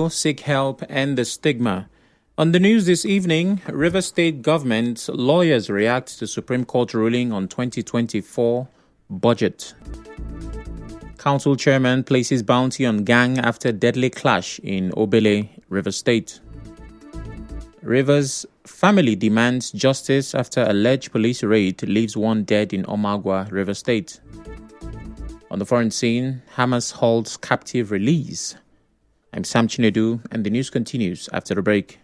Widow seek help and the stigma. On the news this evening, Rivers State government lawyers react to Supreme Court ruling on 2024 budget. Council chairman places bounty on gang after deadly clash in Obele, Rivers State. Rivers family demands justice after alleged police raid leaves one dead in Omagwa, Rivers State. On the foreign scene, Hamas halts captive release. I'm Sam Chinedu, and the news continues after the break.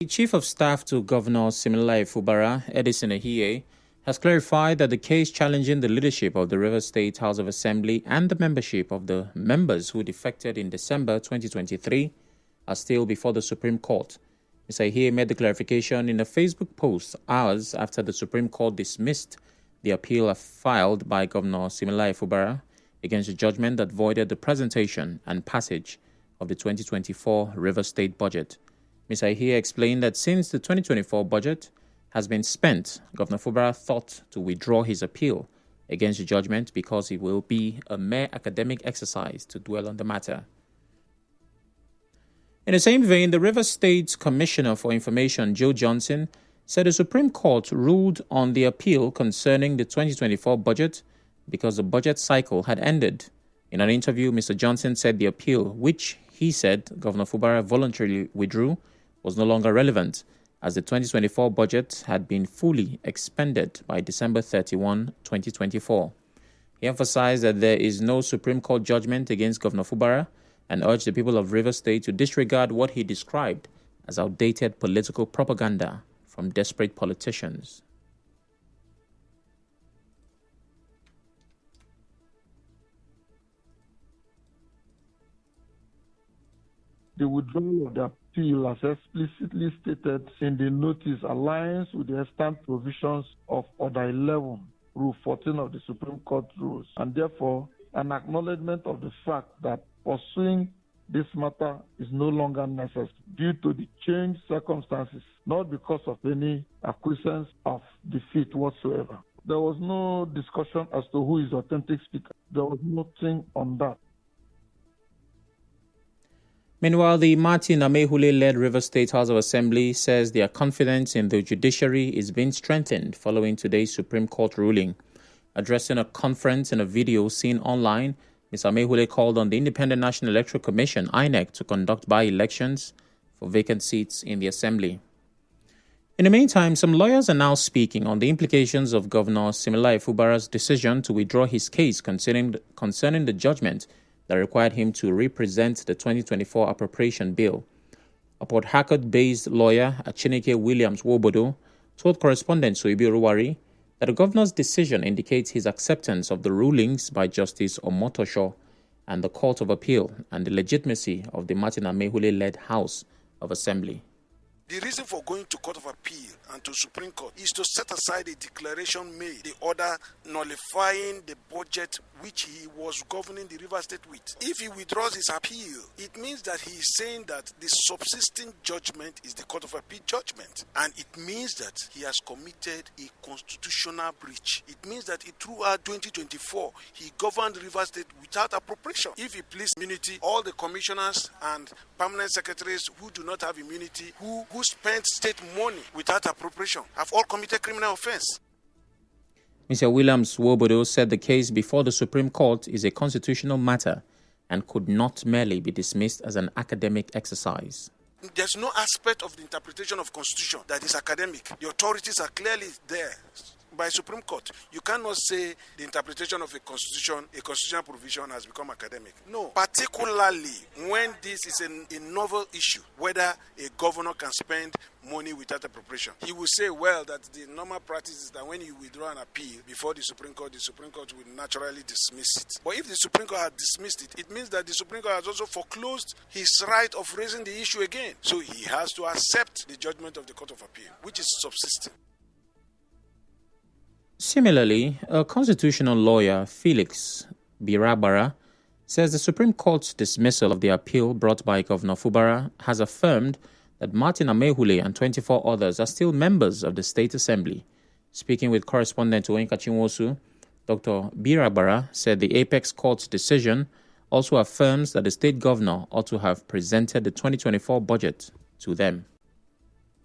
The Chief of Staff to Governor Siminalayi Fubara, Edison Ehie, has clarified that the case challenging the leadership of the Rivers State House of Assembly and the membership of the members who defected in December 2023 are still before the Supreme Court. Mr. Ehie made the clarification in a Facebook post hours after the Supreme Court dismissed the appeal filed by Governor Siminalayi Fubara against the judgment that voided the presentation and passage of the 2024 Rivers State budget. Mr. Ehie explained that since the 2024 budget has been spent, Governor Fubara thought to withdraw his appeal against the judgment because it will be a mere academic exercise to dwell on the matter. In the same vein, the Rivers State Commissioner for Information, Joe Johnson, said the Supreme Court ruled on the appeal concerning the 2024 budget because the budget cycle had ended. In an interview, Mr. Johnson said the appeal, which he said Governor Fubara voluntarily withdrew, was no longer relevant, as the 2024 budget had been fully expended by December 31, 2024. He emphasized that there is no Supreme Court judgment against Governor Fubara and urged the people of Rivers State to disregard what he described as outdated political propaganda from desperate politicians. The withdrawal of the appeal, as explicitly stated in the notice, aligns with the extant provisions of Order 11, Rule 14 of the Supreme Court rules, and therefore an acknowledgement of the fact that pursuing this matter is no longer necessary due to the changed circumstances, not because of any acquiescence of defeat whatsoever. There was no discussion as to who is the authentic speaker. There was nothing on that. Meanwhile, the Martin Amaewhule-led Rivers State House of Assembly says their confidence in the judiciary is being strengthened following today's Supreme Court ruling. Addressing a conference in a video seen online, Ms. Amaewhule called on the Independent National Electoral Commission, INEC, to conduct by-elections for vacant seats in the Assembly. In the meantime, some lawyers are now speaking on the implications of Governor Siminalayi Fubara's decision to withdraw his case concerning the judgment that required him to represent the 2024 appropriation bill. A Port Harcourt-based lawyer, Achineke Williams Wobodo, told correspondent Suibi Ruwari that the governor's decision indicates his acceptance of the rulings by Justice Omotosho and the Court of Appeal and the legitimacy of the Martin Amaewhule-led House of Assembly. The reason for going to Court of Appeal and to Supreme Court is to set aside a declaration made, the order nullifying the budget which he was governing the River State with. If he withdraws his appeal, it means that he is saying that the subsisting judgment is the Court of Appeal judgment. And it means that he has committed a constitutional breach. It means that throughout 2024, he governed River State without appropriation. If he pleased immunity, all the commissioners and permanent secretaries who do not have immunity, who spent state money without appropriation, have all committed criminal offense. Mr. Williams Wobodo said the case before the Supreme Court is a constitutional matter and could not merely be dismissed as an academic exercise. There's no aspect of the interpretation of Constitution that is academic. The authorities are clearly there by Supreme Court. You cannot say the interpretation of a constitutional provision has become academic. No, particularly when this is a novel issue, whether a governor can spend money without appropriation. He will say, well, that the normal practice is that when you withdraw an appeal before the Supreme Court will naturally dismiss it. But if the Supreme Court had dismissed it, it means that the Supreme Court has also foreclosed his right of raising the issue again. So he has to accept the judgment of the Court of Appeal, which is subsisting. Similarly, a constitutional lawyer, Felix Birabara, says the Supreme Court's dismissal of the appeal brought by Governor Fubara has affirmed that Martin Amaewhule and 24 others are still members of the State Assembly. Speaking with correspondent Owenka Chinwosu, Dr. Birabara said the Apex Court's decision also affirms that the state governor ought to have presented the 2024 budget to them.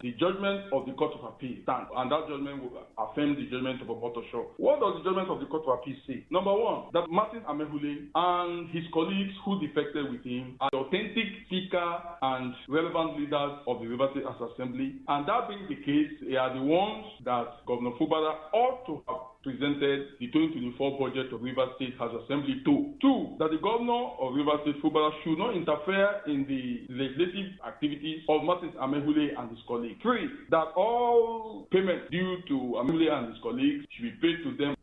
The judgment of the Court of Appeal stands, and that judgment will affirm the judgment of Omotoso. What does the judgment of the Court of Appeal say? Number one, that Martin Amaewhule and his colleagues who defected with him are the authentic speaker and relevant leaders of the River State House Assembly, and that being the case, they are the ones that Governor Fubara ought to have presented the 2024 budget of River State House Assembly to. Two, that the governor of River State, Fubara, should not interfere in the legislative activities of Martin Amaewhule and his colleagues. Three, that all payments due to Amaewhule and his colleagues should be paid to them.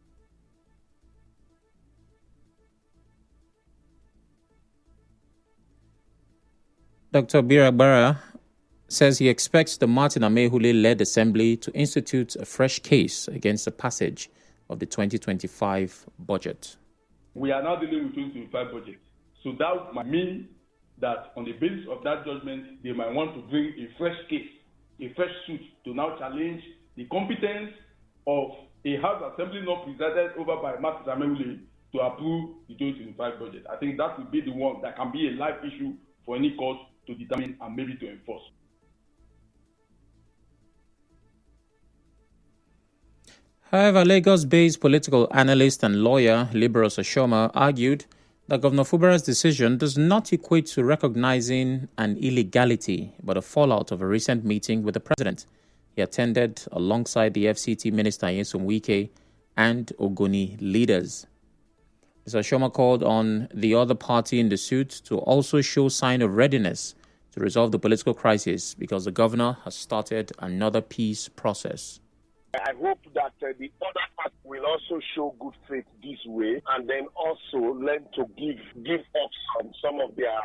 Dr. Birabara says he expects the Martin Amaewhule-led assembly to institute a fresh case against the passage of the 2025 budget. We are now dealing with 2025 budget. So that might mean that on the basis of that judgment, they might want to bring a fresh case, a fresh suit to now challenge the competence of a House Assembly not presided over by Martin Amaewhule to approve the 2025 budget. I think that will be the one that can be a live issue for any court to determine and maybe to enforce. However, Lagos-based political analyst and lawyer Liberus Ashoma argued that Governor Fubara's decision does not equate to recognizing an illegality, but a fallout of a recent meeting with the president he attended alongside the FCT Minister Nyesom Wike and Ogoni leaders. Mr. Ashoma called on the other party in the suit to also show sign of readiness to resolve the political crisis because the governor has started another peace process. I hope that the other part will also show good faith this way and then also learn to give up some of their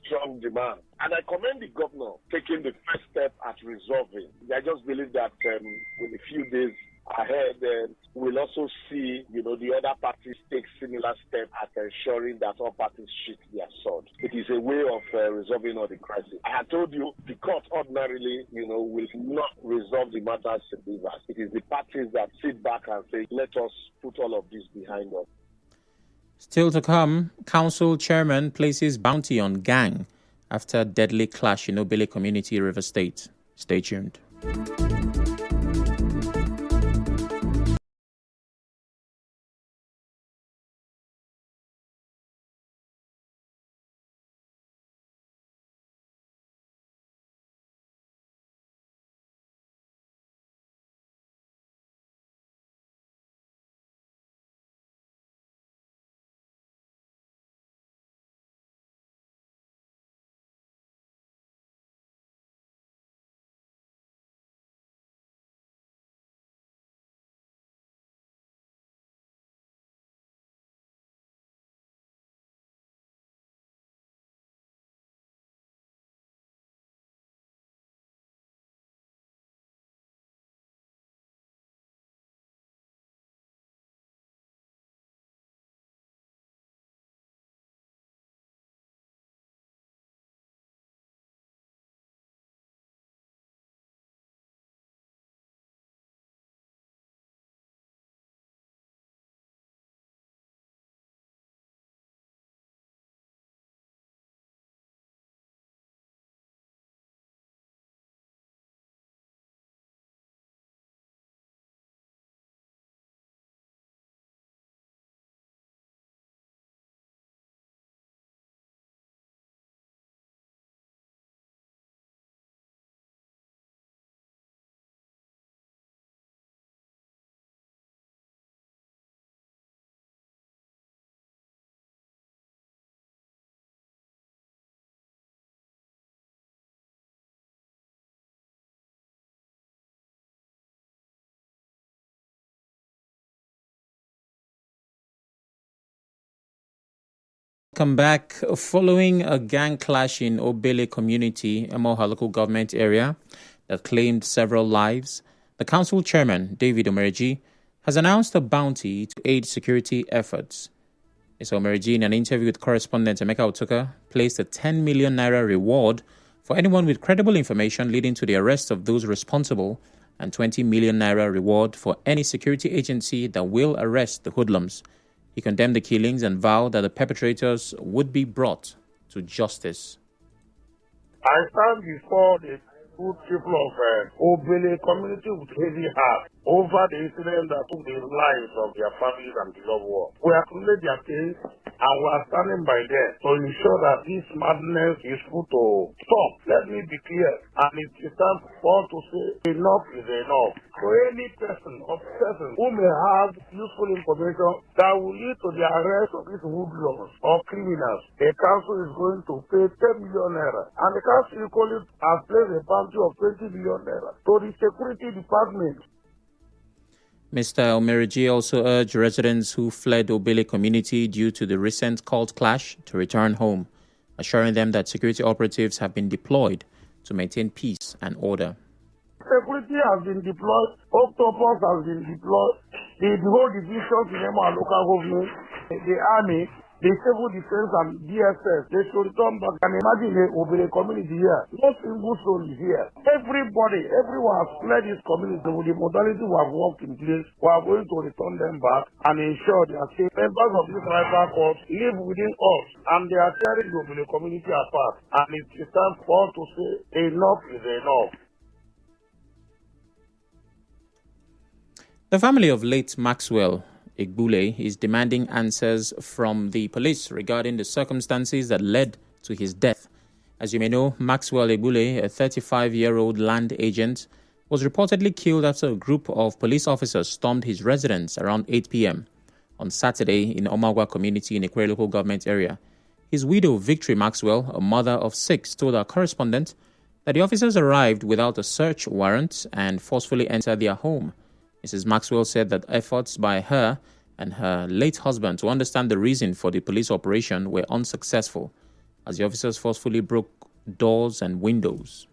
strong demands. And I commend the governor taking the first step at resolving. I just believe that in a few days ahead, we'll also see, the other parties take similar steps at ensuring that all parties sheath their sword. It is a way of resolving all the crisis. I had told you, the court ordinarily, will not resolve the matters in Rivers. It is the parties that sit back and say, let us put all of this behind us. Still to come, council chairman places bounty on gang after deadly clash in Obele community, River State. Stay tuned. Come back. Following a gang clash in Obele community, Emoha local government area, that claimed several lives, the council chairman, David Omereji, has announced a bounty to aid security efforts. Mr. Omereji, in an interview with correspondent Emeka Otuka, placed a 10 million naira reward for anyone with credible information leading to the arrest of those responsible, and 20 million naira reward for any security agency that will arrest the hoodlums. He condemned the killings and vowed that the perpetrators would be brought to justice. I stand before the good people of Obele community with heavy heart over the incident that took the lives of their families and beloved ones. We acknowledge their case and we are standing by them to ensure that this madness is put to stop. Let me be clear, and it is time for us to say enough is enough. So any person or person who may have useful information that will lead to the arrest of these hoodlums or criminals, the council is going to pay 10 million naira, and the council equally has placed a bounty of 20 million naira to the security department. Mr. Omereji also urged residents who fled Obele community due to the recent cult clash to return home, assuring them that security operatives have been deployed to maintain peace and order. Security has been deployed, Octopus has been deployed, the whole divisions in our local government, the army, the civil defense and DSS, they should return back and imagine the Obele community here. No single soul is here. Everybody, everyone has fled this community with the modality we have worked in place. We are going to return them back and ensure they are safe. Members of this rival corps live within us and they are tearing the Obele community apart. And it is time for us to say enough is enough. The family of late Maxwell Egbule is demanding answers from the police regarding the circumstances that led to his death. As you may know, Maxwell Egbule, a 35-year-old land agent, was reportedly killed after a group of police officers stormed his residence around 8 p.m. on Saturday in Omagwa community in Ikwerre local government area. His widow, Victory Maxwell, a mother of 6, told our correspondent that the officers arrived without a search warrant and forcefully entered their home. Mrs. Maxwell said that efforts by her and her late husband to understand the reason for the police operation were unsuccessful, as the officers forcefully broke doors and windows.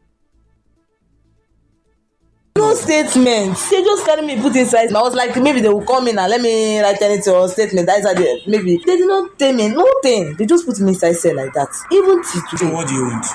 No statements. They just carry me, put inside. I was like, maybe they will come in and let me write anything or statement. That's how they, maybe. They did not tell me nothing. They just put me inside cell like that. Even till today. So what do you want?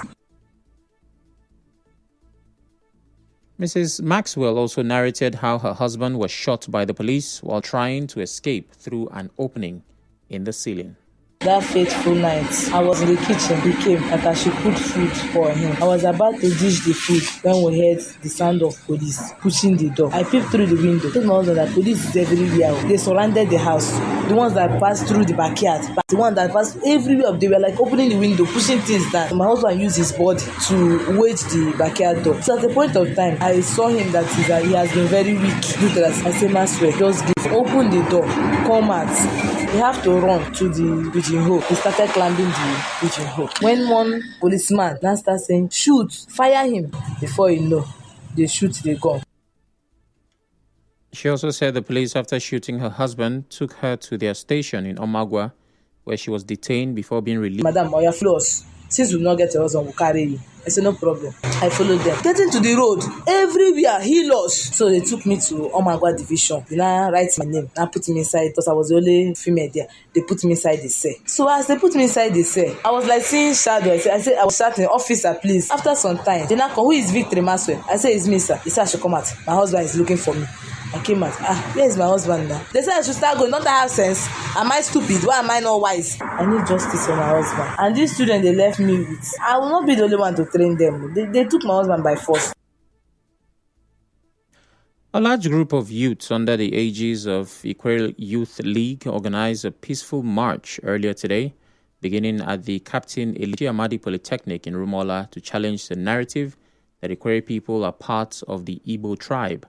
Mrs. Maxwell also narrated how her husband was shot by the police while trying to escape through an opening in the ceiling. That fateful night, I was in the kitchen. He came that I should put food for him. I was about to dish the food when we heard the sound of police pushing the door. I peeped through the window. I told my husband that police is everywhere. They surrounded the house. The ones that passed through the backyard, the ones that passed everywhere. They were like opening the window, pushing things down. My husband used his body to wedge the backyard door. So at a point of time, I saw him that he has been very weak. Due to that, I said, Maxwell, just open the door, come out. We have to run to the pigeon hole. We started climbing the pigeon hole. When one policeman now starts saying, shoot, fire him, before you know, they shoot the gun. She also said the police, after shooting her husband, took her to their station in Omagwa, where she was detained before being released. Madam, Oya flows. Since we not get a husband, we'll carry you. I said, no problem. I followed them. Getting to the road, everywhere, he lost. So they took me to Omagwa division. They now write my name. Now put me inside, because I was the only female there. They put me inside the cell. So as they put me inside the cell, I was like seeing shadow. I said, I was shouting, officer, please. After some time, they now come, who is Victory Maxwell? I said, it's me, sir. He said, I should come out. My husband is looking for me. I came out. Where is my husband now? They said I should start going. Don't I have sense? Am I stupid? Why am I not wise? I need justice for my husband. And these students they left me with, I will not be the only one to train them. They took my husband by force. A large group of youths under the aegis of Ikwerre Youth League organized a peaceful march earlier today, beginning at the Captain Elijah Amadi Polytechnic in Rumola to challenge the narrative that Ikwerre people are part of the Igbo tribe.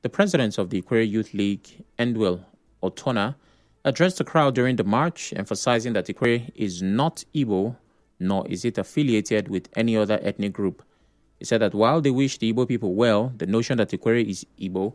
The president of the Ikwerre Youth League, Endwell Otona, addressed the crowd during the march, emphasizing that Ikwerre is not Igbo, nor is it affiliated with any other ethnic group. He said that while they wish the Igbo people well, the notion that Ikwerre is Igbo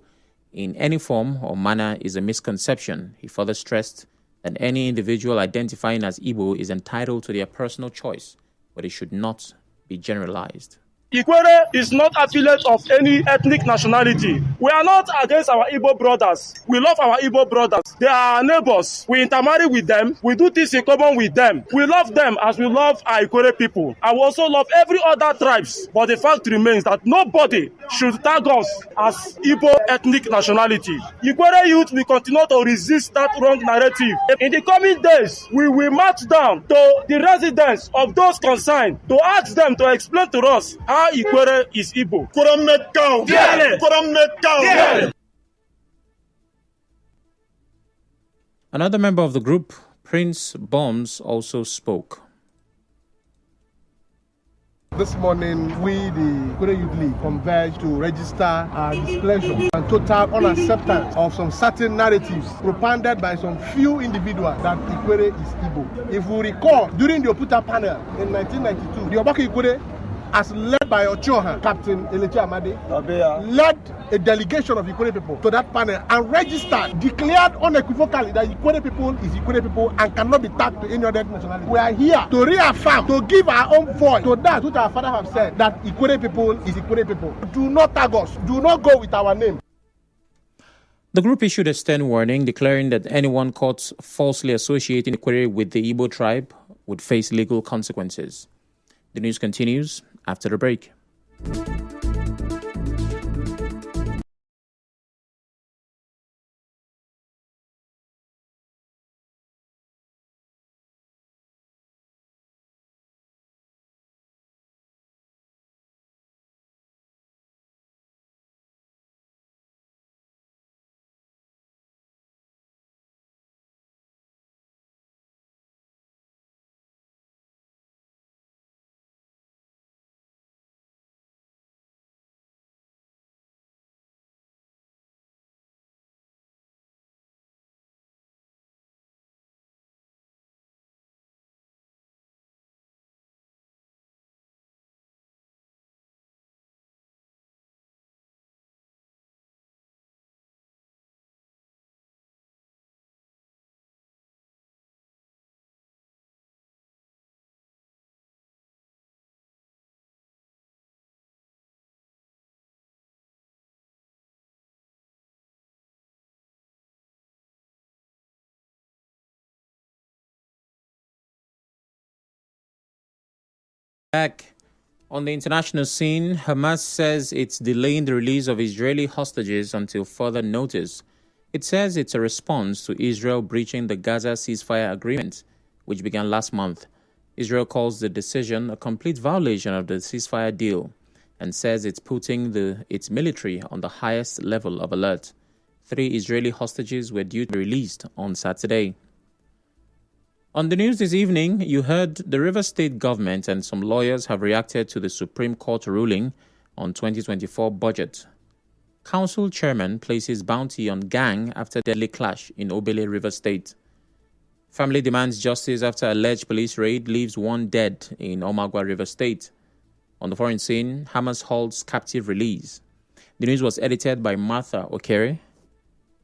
in any form or manner is a misconception. He further stressed that any individual identifying as Igbo is entitled to their personal choice, but it should not be generalized. Ikwere is not affiliate of any ethnic nationality. We are not against our Igbo brothers. We love our Igbo brothers. They are our neighbors. We intermarry with them. We do things in common with them. We love them as we love our Ikwere people. I also love every other tribes. But the fact remains that nobody should tag us as Igbo ethnic nationality. Ikwere youth will continue to resist that wrong narrative. In the coming days, we will march down to the residents of those concerned to ask them to explain to us how Ikwere is Igbo. Another member of the group, Prince Bombs, also spoke. This morning, we, the Ikwere Youth League, converged to register our displeasure and total unacceptance of some certain narratives propounded by some few individuals that Ikwere is Igbo. If we recall, during the Oputa panel in 1992, the Obaka Ikwere, as led by Ochoha, Captain Elechi Amade, led a delegation of Ikwere people to that panel and registered, declared unequivocally that Ikwere people is Ikwere people and cannot be tagged to any other nationality. We are here to reaffirm, to give our own voice to that which our father have said, that Ikwere people is Ikwere people. Do not tag us. Do not go with our name. The group issued a stern warning declaring that anyone caught falsely associating Ikwere with the Igbo tribe would face legal consequences. The news continues after the break. Back on the international scene, Hamas says it's delaying the release of Israeli hostages until further notice. It says it's a response to Israel breaching the Gaza ceasefire agreement, which began last month. Israel calls the decision a complete violation of the ceasefire deal and says it's putting its military on the highest level of alert. 3 Israeli hostages were due to be released on Saturday. On the news this evening, you heard the Rivers State government and some lawyers have reacted to the Supreme Court ruling on 2024 budget. Council chairman places bounty on gang after deadly clash in Obele, Rivers State. Family demands justice after alleged police raid leaves 1 dead in Omagwa, Rivers State. On the foreign scene, Hamas halts captive release. The news was edited by Martha Okere.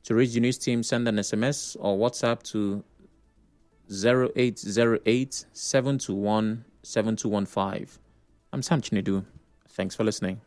To reach the news team, send an SMS or WhatsApp to 0808 721 7215. I'm Sam Chinedu. Thanks for listening.